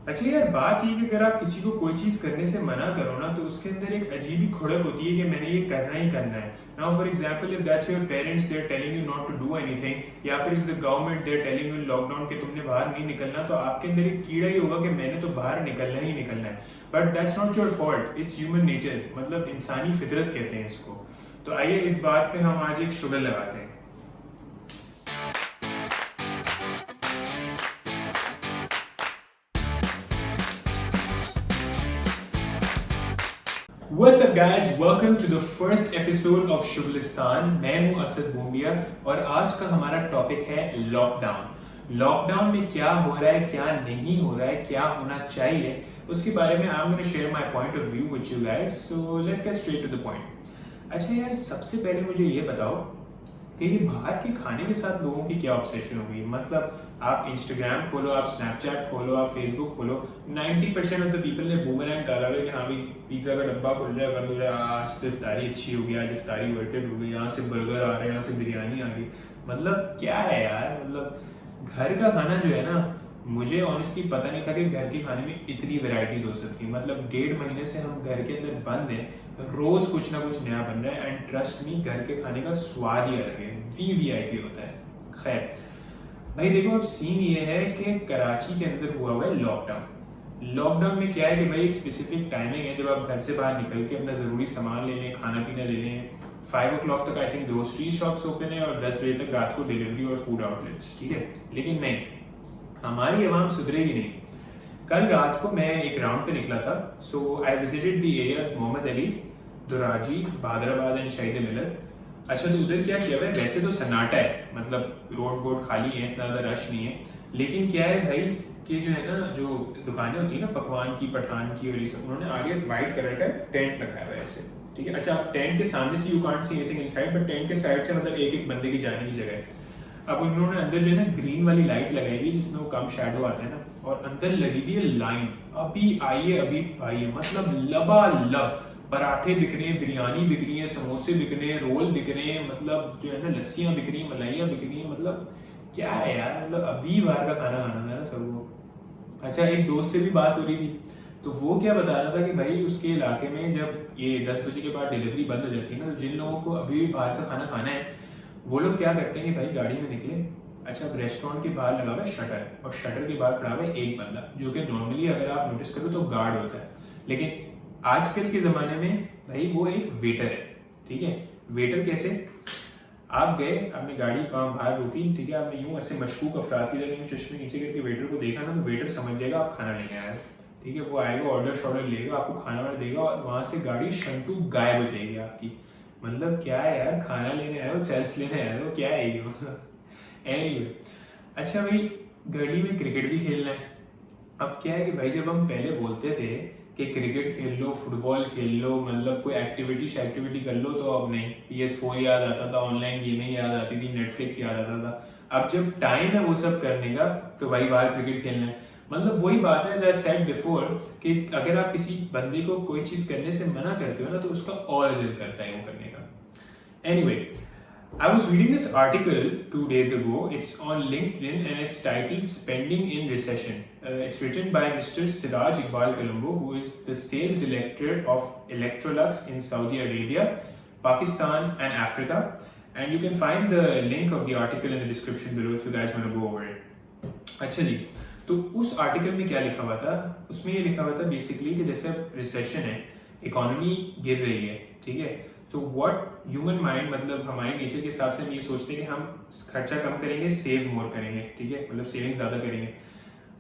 अच्छा यार, बात ये कि अगर आप किसी को कोई चीज़ करने से मना करो ना, तो उसके अंदर एक अजीब ही खुड़क होती है कि मैंने ये करना ही करना है। Now for example, if that's your parents, they are telling you not to do anything, या फिर is the government, they are telling you in lockdown कि तुमने बाहर नहीं निकलना, तो आपके अंदर एक कीड़ा ही होगा कि मैंने तो बाहर निकलना ही निकलना है। But that's not your fault, it's human nature, मतलब इंसानी फितरत कहते हैं इसको। तो आइए इस बात पे हम आज एक शुगर लगाते हैं। What's up guys? Welcome to the first episode of शुगलिस्तान। मैं हूं असद भूमिया और आज का हमारा टॉपिक है लॉकडाउन। लॉकडाउन में क्या हो रहा है, क्या नहीं हो रहा है, क्या होना चाहिए, उसके बारे में I am gonna share my point of view with you guys. So let's get straight to the point. अच्छा यार, सबसे पहले मुझे ये बताओ कि ये बाहर के खाने के साथ लोगों की क्या ऑब्सेशन हो गई। मतलब आप इंस्टाग्राम खोलो, आप स्नैपचैट खोलो, आप फेसबुक खोलो, 90% ऑफ द पीपल ने बूमरैंग डाला हुआ है कि हाँ भाई पिज्जा का डब्बा खुल रहा है, बंद हो रहा है, आज तो इफ्तारी अच्छी हो गई, आज इफ्तारी वर्टेड हो गई, यहाँ से बर्गर आ रहे हैं, यहाँ से बिरयानी आ गई। मतलब क्या है यार, मतलब घर का खाना जो है ना, मुझे ऑनेस्टली पता नहीं था कि घर के खाने में इतनी वैरायटीज हो सकती है। मतलब 1.5 महीने से हम घर के अंदर बंद हैं, रोज कुछ ना कुछ नया बन रहा है, एंड ट्रस्ट मी, घर के खाने का स्वाद ही अलग है, वीवीआईपी होता है। खैर भाई देखो, अब सीन ये है कि कराची के अंदर हुआ हुआ है लॉकडाउन। लॉकडाउन में क्या है कि भाई एक स्पेसिफिक टाइमिंग है जब आप घर से बाहर निकल के अपना ज़रूरी सामान ले लें, खाना पीना ले लें। 5 o'clock तक I think grocery shops open है और 10 बजे तक रात को डिलीवरी और फूड आउटलेट्स, ठीक है। लेकिन नहीं, हमारी आवाम सुधरेगी नहीं। कल रात को मैं एक राउंड पे निकला था। So I visited the areas Mohammad Ali, Duraji, Badrabad and Shaheed Millat. अच्छा, तो उधर क्या किया हुआ है, वैसे तो सन्नाटा है, मतलब रोड वोड खाली है, इतना ज़्यादा रश नहीं है। लेकिन क्या है भाई कि जो है ना, जो दुकानें होती है ना पकवान की, पठान की और ये सब, उन्होंने आगे वाइट कलर का टेंट लगाया हुआ है ऐसे, ठीक है। अच्छा, टेंट के सामने से you can't see anything inside, but tent के साइड से मतलब एक एक बंदे की जाने की जगह है। अब उन्होंने अंदर जो है ना ग्रीन वाली लाइट लगाई हुई है जिसमें वो कम शैडो आता है ना, और अंदर लगी हुई है लाइन, अभी आइए अभी आइए, मतलब लबालब पराठे बिक रहे हैं, बिरयानी बिक रही है, समोसे बिक रहे हैं, रोल बिक रहे हैं, मतलब जो है ना लस्सियां बिक रही हैं, मलाइयाँ बिक रही हैं। मतलब क्या है यार, मतलब अभी बाहर का खाना खाना था ना सबको। अच्छा, एक दोस्त से भी बात हो रही थी, तो वो क्या बता रहा था कि भाई उसके इलाके में जब ये 10 बजे के बाद डिलीवरी बंद हो जाती है ना, तो जिन लोगों को अभी भी बाहर का खाना खाना है, वो लोग क्या करते हैं कि भाई गाड़ी में निकले। अच्छा, अब रेस्टोरेंट के बाहर लगा हुआ है शटर, और शटर के बाहर खड़ा हुआ है एक बंदा, जो कि नॉर्मली अगर आप नोटिस करो तो गार्ड होता है, लेकिन आजकल के ज़माने में भाई वो एक वेटर है, ठीक है। वेटर कैसे, आप गए, आपने गाड़ी वहाँ बाहर रोकी, ठीक है, आपने यूँ ऐसे मशकूक अफराद की तरह यूँ चश्मे नीचे करके वेटर को देखा ना, तो वेटर समझ जाएगा आप खाना लेने आए, ठीक है। वो आएगा, ऑर्डर शॉर्डर लेगा, आपको खाना वाना देगा, और वहाँ से गाड़ी शंटू गायब हो जाएगी आपकी। मतलब क्या है यार, खाना लेने आए हो, चेल्स लेने आए हो, क्या है ये एनीवे। अच्छा भाई, गली में क्रिकेट भी खेलना है। अब क्या है कि भाई जब हम पहले बोलते थे कि क्रिकेट खेल लो, फुटबॉल खेल लो, मतलब कोई एक्टिविटी कर लो, तो अब नहीं, PS4 याद आता था, ऑनलाइन गेमिंग याद आती थी, नेटफ्लिक्स याद आता था। अब जब टाइम है वो सब करने का, तो भाई बाहर क्रिकेट खेलना है। मतलब वही बात है, एज आई सेड बिफोर, कि अगर आप किसी बंदे को कोई चीज़ करने से मना करते हो ना, तो उसका और दिल करता है वो करने का। Anyway, I was reading this article 2 days ago. It's on LinkedIn and it's titled Spending in Recession. It's written by Mr. Siraj Iqbal Colombo, who is the sales director of Electrolux in Saudi Arabia, Pakistan and Africa. And you can find the link of the article in the description below if you guys want to go over it. अच्छा जी, तो उस article में क्या लिखा हुआ था, उसमें ये लिखा हुआ था बेसिकली कि जैसे रिसेशन है, इकोनॉमी गिर रही है, ठीक है, तो व्हाट ह्यूमन माइंड, मतलब हमारे नेचर के हिसाब से हम ये सोचते हैं कि हम खर्चा कम करेंगे, सेव मोर करेंगे, ठीक है, मतलब सेविंग ज़्यादा करेंगे।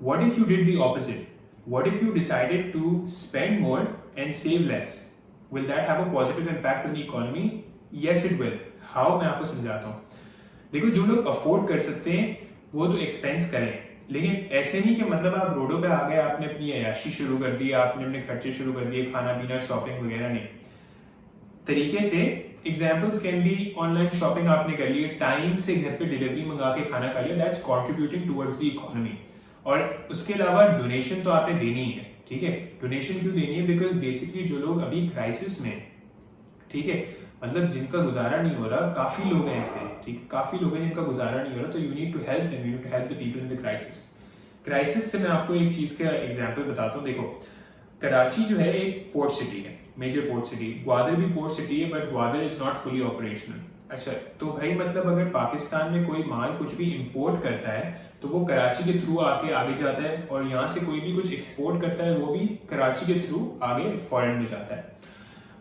What if you did the opposite, what if you decided to spend more and save less, will that have a positive impact on the economy? Yes it will. How, मैं आपको समझाता हूँ। देखो, जो लोग अफोर्ड कर सकते हैं वो तो एक्सपेंस करें, लेकिन ऐसे नहीं कि मतलब आप रोडों पे आ गए, आपने अपनी अयाशी शुरू कर दी, आपने अपने खर्चे शुरू कर दिए, खाना पीना शॉपिंग वगैरह नहीं। तरीके से examples can be online shopping आपने कर ली, टाइम से घर पे डिलीवरी मंगा के खाना खा लिया, that's contributing towards the economy. और उसके अलावा डोनेशन तो आपने देनी है, ठीक है। डोनेशन क्यों देनी है? बिकॉज बेसिकली जो लोग अभी क्राइसिस में, ठीक है, मतलब जिनका गुजारा नहीं हो रहा, काफी लोग हैं ऐसे, ठीक है, काफी लोग हैं जिनका गुजारा नहीं हो रहा, तो you need to help them, you need to help the people in the crisis. Crisis से मैं आपको एक चीज़ का एग्जाम्पल बताता हूँ। देखो, कराची जो है एक पोर्ट सिटी है, मेजर पोर्ट सिटी। ग्वादर भी पोर्ट सिटी है, but Gwadar is not fully operational. अच्छा, तो भाई मतलब अगर पाकिस्तान में कोई माल कुछ भी इंपोर्ट करता है तो वो कराची के थ्रू आगे जाता है, और यहाँ से कोई भी कुछ एक्सपोर्ट करता है वो भी कराची के थ्रू आगे फॉरेन में जाता है।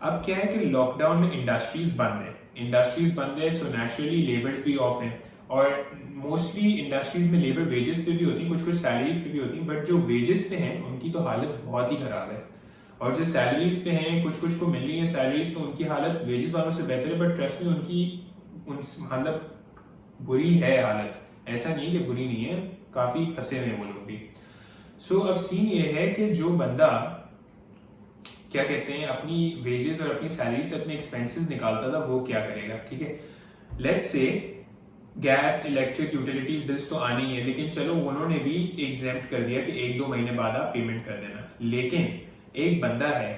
अब क्या है कि लॉकडाउन में इंडस्ट्रीज बंद है, सो नेचुरली लेबर्स भी ऑफ हैं, और मोस्टली इंडस्ट्रीज में लेबर वेजेस पे भी होती है, कुछ सैलरीज पे भी होती है, बट जो वेजेस पे हैं उनकी तो हालत बहुत ही खराब है, और जो सैलरीज पे हैं कुछ को मिल रही है सैलरीज, तो उनकी हालत वेजेस वालों से बेहतर है, बट ट्रस्ट में मतलब बुरी है हालत, ऐसा नहीं है कि बुरी नहीं है, काफी फंसे हुए हैं वो लोग भी। सो अब सीन ये है कि जो बंदा क्या कहते हैं अपनी वेजेस और अपनी सैलरी से अपने एक्सपेंसेस निकालता था वो क्या करेगा, ठीक है। Let's say gas, electric, utilities bills तो आने ही है, लेकिन चलो उन्होंने भी एग्जेम्प्ट कर दिया कि 1-2 महीने बाद आप पेमेंट कर देना। लेकिन एक बंदा है,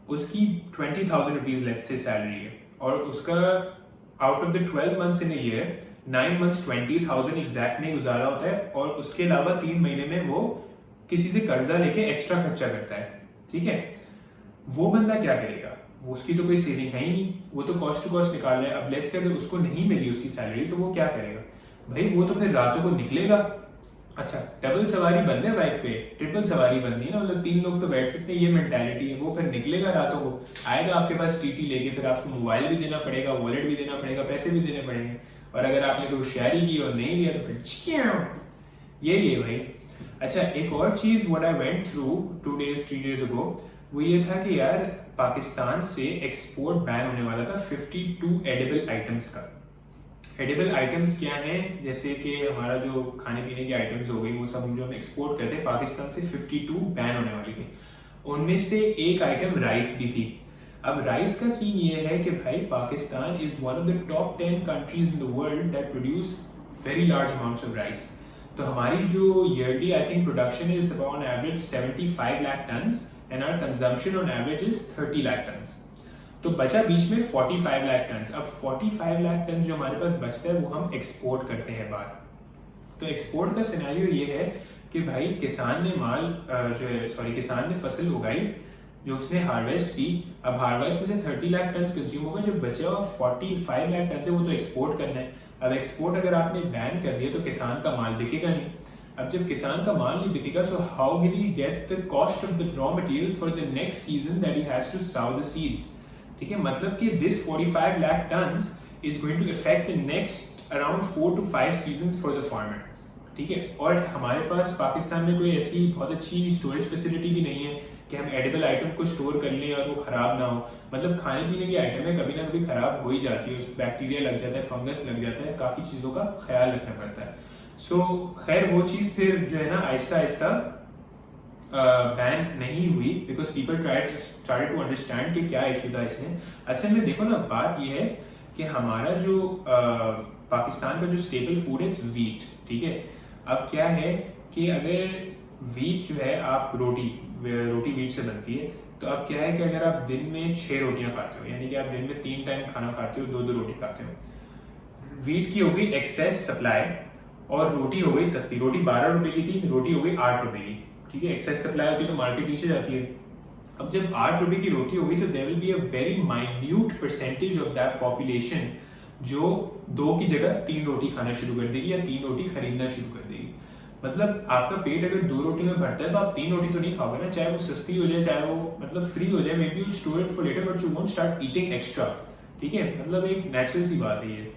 उसकी 20,000 रुपीज लेट्स से सैलरी है, और उसका out of the 12 months in a year 9 months 20,000 exact में गुजारा होता है, और उसके अलावा 3 महीने में वो किसी से कर्जा लेके एक्स्ट्रा खर्चा करता है, ठीक है। वो बंदा क्या करेगा, वो उसकी तो कोई सेविंग है ही नहीं, वो तो कॉस्ट टू कॉस्ट निकाल रहा है। अब लेट्स से अगर उसको नहीं मिली उसकी सैलरी तो वो क्या करेगा भाई, वो तो फिर रातों को निकलेगा। अच्छा, डबल सवारी बंद है बाइक पे, ट्रिपल सवारी बंद नहीं है ना, मतलब 3 लोग तो बैठ सकते हैं, ये मेंटालिटी है। वो फिर निकलेगा रातों को, आएगा आपके पास टीटी लेके, फिर आपको मोबाइल भी देना पड़ेगा, वॉलेट भी देना पड़ेगा, पैसे भी देने पड़ेंगे, और अगर आपने कोई शेयरिंग की और नहीं दिया तो फिर यही है भाई। अच्छा, एक और चीज what I went through 2 days 3 days अगो, वो ये था कि यार पाकिस्तान से एक्सपोर्ट बैन होने वाला था 52 एडिबल आइटम्स का। एडिबल आइटम्स क्या हैं, जैसे कि हमारा जो खाने पीने की आइटम्स हो गई, वो सब जो हम एक्सपोर्ट करते हैं पाकिस्तान से 52 बैन होने वाली थी। उनमें से एक आइटम राइस भी थी। अब राइस का सीन ये है कि भाई Pakistan is one of the top 10 countries in the world that produce very large amounts of rice. तो हमारी जो yearly I think production is about on average 75 lakh tons, and our consumption on average is 30 lakh tons। तो बचा बीच में 45 lakh turns. अब 45 lakh turns जो हमारे पास बचता है वो हम एक्सपोर्ट करते हैं बाहर। तो एक्सपोर्ट का सिनेरियो ये है कि भाई किसान ने किसान ने फसल उगाई, जो उसने हार्वेस्ट की, अब हार्वेस्ट में से 30 लाख टन्स कंज्यूम होगा, जो बचा हुआ 45 लाख टन है वो तो एक्सपोर्ट करना है। अब एक्सपोर्ट अगर आपने बैन कर दिया तो किसान का माल बिकेगा नहीं। अब जब किसान का माल नहीं बिकेगा, so how will he get the cost of the raw materials for the next season that he has to sow the seeds, ठीक है। मतलब कि this 45 lakh tons is going to affect the next around 4 to 5 seasons for the farmer, ठीक है। और हमारे पास पाकिस्तान में कोई ऐसी बहुत अच्छी स्टोरेज फैसिलिटी भी नहीं है कि हम एडिबल आइटम को स्टोर कर लें और वो खराब ना हो। मतलब खाने पीने की आइटम है, कभी ना कभी खराब हो ही जाती है, उसमें बैक्टीरिया लग जाता है, फंगस लग जाता है, काफ़ी चीज़ों का ख्याल रखना पड़ता है। सो खैर वो चीज़ फिर जो है ना आहिस्ता आहिस्ता बैन नहीं हुई, because people started to understand कि क्या इशू था इसमें। असल में देखो ना, बात ये है कि हमारा जो पाकिस्तान का जो स्टेबल फूड है इट्स वीट, ठीक है। अब क्या है कि अगर वीट जो है, आप रोटी वीट से बनती है, तो अब क्या है कि अगर आप दिन में 6 रोटियां खाते हो, यानी कि आप दिन में 3 टाइम खाना खाते हो, 2 रोटी खाते हो, वीट की हो गई एक्सेस सप्लाई और रोटी हो गई सस्ती। रोटी 12 रुपए की थी, रोटी हो गई 8 रुपए की, ठीक है। एक्सेस सप्लाई होती है तो मार्केट नीचे जाती है। अब जब 8 रुपए की रोटी होगी तो there will be a very minute percentage of that population जो 2 की जगह 3 रोटी खाना शुरू कर देगी या 3 रोटी खरीदना शुरू कर देगी। मतलब आपका पेट अगर 2 रोटी में भरता है तो आप 3 रोटी तो नहीं खाओगे ना, चाहे वो सस्ती हो जाए, चाहे वो मतलब फ्री हो जाए, maybe you store it for later but you won't start eating extra, ठीक है। मतलब एक नेचुरल सी बात है ये।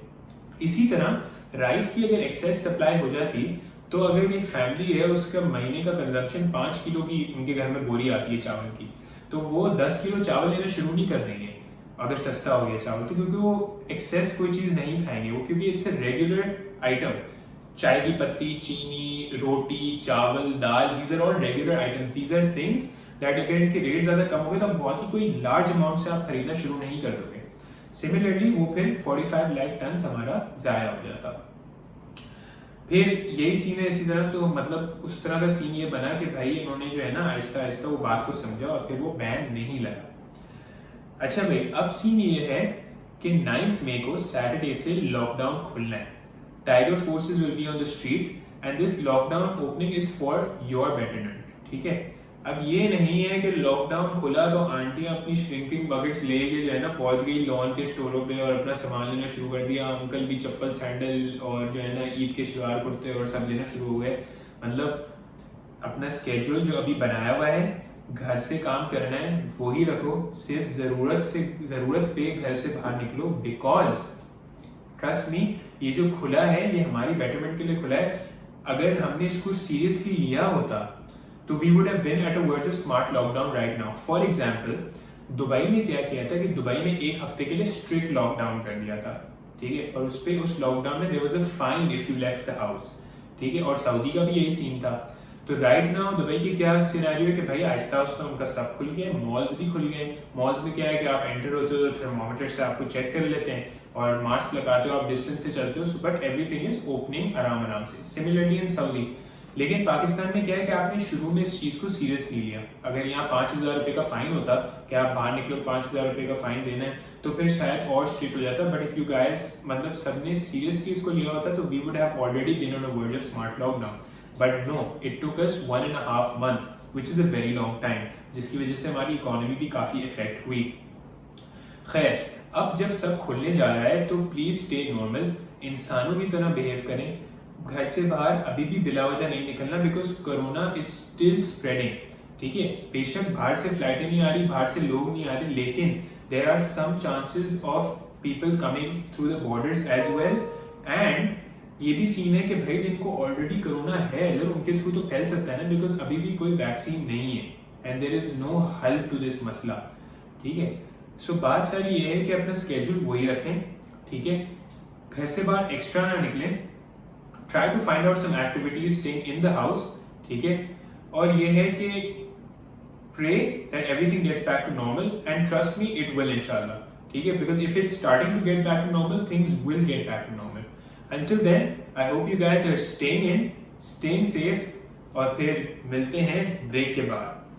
इसी तरह राइस की अगर एक्सेस सप्लाई हो जाती तो अगर एक फैमिली है उसका महीने का कंजम्पशन 5 किलो की उनके घर में बोरी आती है चावल की, तो वो 10 किलो चावल लेना शुरू नहीं कर देंगे अगर सस्ता हो गया चावल, तो क्योंकि वो एक्सेस कोई चीज़ नहीं खाएंगे वो, क्योंकि इट्स अ रेगुलर आइटम। चाय की पत्ती, चीनी, रोटी, चावल, दाल, these are all regular items, these are things that अगर इनके रेट ज़्यादा कम हो गए तो बहुत ही कोई लार्ज अमाउंट से आप खरीदना शुरू नहीं कर दोगे। सिमिलरली वो फिर 45 लाख टन हमारा ज़ाया हो जाता। फिर यही सीन है इसी तरह से, मतलब उस तरह का सीन ये बना कि भाई इन्होंने जो है ना आहिस्ता आहिस्ता वो बात को समझा और फिर वो बैन नहीं लगा। अच्छा भाई, अब सीन ये है कि 9 मई को सैटरडे से लॉकडाउन खुलना है। Tiger forces will be on the street and this lockdown opening is for your betterment, ठीक है। अब ये नहीं है कि लॉकडाउन खुला तो आंटियां अपनी श्रिंकिंग बकेट्स लेके जो है ना पहुंच गई लॉन के स्टोरों पे और अपना सामान लेना शुरू कर दिया, अंकल भी चप्पल सैंडल और जो है ना ईद के शलवार कुर्ते और सब लेना शुरू हो गए। मतलब अपना स्केड्यूल जो अभी बनाया हुआ है, घर से काम करना है वही रखो, सिर्फ जरूरत पे घर से बाहर निकलो, बिकॉज ट्रस्ट मी ये जो खुला है ये हमारी बेटरमेंट के लिए खुला है। अगर हमने इसको सीरियसली लिया होता तो we would have been at a verge of smart lockdown right now. For example Dubai ने क्या किया था कि दुबई ने एक हफ्ते के लिए स्ट्रिक्ट लॉकडाउन कर दिया था, ठीक है, और उस लॉकडाउन में there was a fine if you left the house, ठीक है, और सऊदी का भी यही सीन था। तो राइट नाउ दुबई की क्या सिनेरियो है कि भाई आहिस्ता आहिस्ता उनका सब खुल गया, मॉल्स भी खुल गए। मॉल्स में क्या है कि आप एंटर होते हो तो थर्मोमीटर से आपको चेक कर लेते हैं और मास्क लगाते हो, आप डिस्टेंस से चलते हो, बट एवरीथिंग इज ओपनिंग आराम से। सिमिलरली इन सऊदी, लेकिन पाकिस्तान में क्या है कि आपने शुरू में इस चीज को सीरियसली लिया। अगर यहाँ 5,000 रुपए का फाइन होता कि आप बाहर निकलो 5,000 रुपए का फाइन देना है तो फिर शायद और स्ट्रिक्ट हो जाता, बट इफ यू गाइस मतलब सबने सीरियसली इसको लिया होता तो we would have already been on a verge of smart lockdown. But no, it took us 1.5 month which is a very long time, जिसकी वजह से हमारी इकोनॉमी भी काफी इफेक्ट हुई। खैर, अब जब सब खुलने जा रहा है तो प्लीज स्टे नॉर्मल, इंसानों की तरह बिहेव करें, घर से बाहर अभी भी बिला वजह नहीं निकलना, because corona is still spreading, ठीक है। बेशक बाहर से फ्लाइटें नहीं आ रही, बाहर से लोग नहीं आ रहे, लेकिन there are some chances of people coming through the borders as well. And ये भी सीन है कि भाई जिनको ऑलरेडी कोरोना है अगर उनके थ्रू तो फैल सकता है ना, बिकॉज अभी भी कोई वैक्सीन नहीं है and there is no help to this मसला, ठीक है। सो बात सारी ये है कि अपना स्केड्यूल वही रखें, ठीक है, घर से बाहर एक्स्ट्रा ना निकलें, try to find out some activities staying in the house, ठीक है, और ये है कि pray that everything gets back to normal and trust me it will इंशाल्लाह, ठीक है, because if it's starting to get back to normal things will get back to normal. Until then, I hope you guys are staying in, staying safe, और फिर मिलते हैं break के बाद।